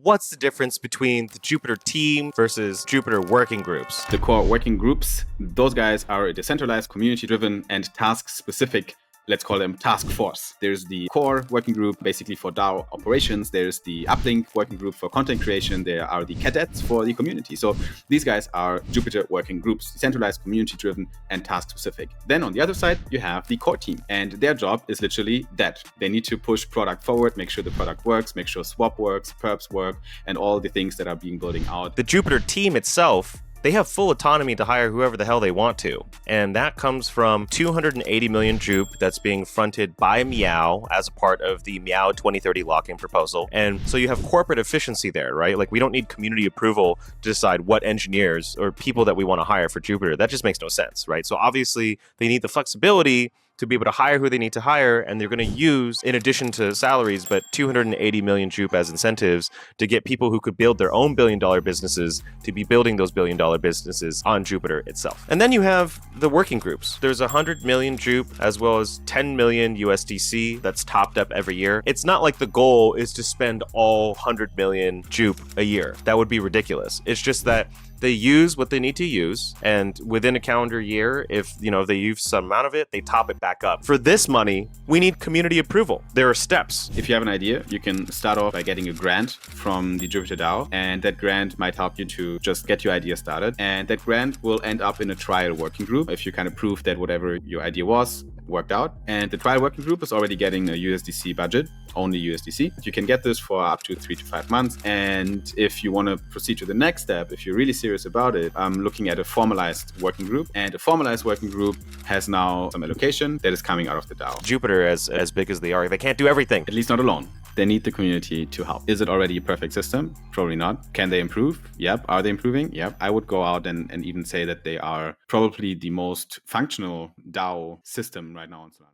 what's the difference between the Jupyter team versus Jupyter working groups? The core working groups, those guys are decentralized, community-driven, and task-specific. Let's call them task force. There's the core working group, basically for DAO operations. There's the uplink working group for content creation. There are the cadets for the community. So these guys are Jupyter working groups, decentralized, community-driven, and task-specific. Then on the other side, you have the core team, and their job is literally that. They need to push product forward, make sure the product works, make sure swap works, perps work, and all the things that are being building out. The Jupyter team itself, they have full autonomy to hire whoever the hell they want to. And that comes from 280 million Jupe that's being fronted by Meow as a part of the Meow 2030 lock-in proposal. And so you have corporate efficiency there, right? Like, we don't need community approval to decide what engineers or people that we want to hire for Jupyter. That just makes no sense, right? So obviously they need the flexibility to be able to hire who they need to hire, and they're going to use, in addition to salaries, but 280 million Jupe as incentives to get people who could build their own billion-dollar businesses to be building those billion-dollar businesses on Jupyter itself. And then you have the working groups. There's 100 million Jupe as well as 10 million USDC that's topped up every year. It's not like the goal is to spend all 100 million Jupe a year. That would be ridiculous. It's just that they use what they need to use, and within a calendar year, if they use some amount of it, they top it back up. For this money, we need community approval. There are steps. If you have an idea, you can start off by getting a grant from the Jupyter DAO, and that grant might help you to just get your idea started. And that grant will end up in a trial working group if you kind of prove that whatever your idea was worked out. And the trial working group is already getting a USDC budget, only USDC. You can get this for up to 3 to 5 months. And if you want to proceed to the next step, if you're really serious about it, I'm looking at a formalized working group. And a formalized working group has now some allocation that is coming out of the DAO. Jupyter, as big as they are, they can't do everything. At least not alone. They need the community to help. Is it already a perfect system? Probably not. Can they improve? Yep. Are they improving? Yep. I would go out and even say that they are probably the most functional DAO system right now on Solana.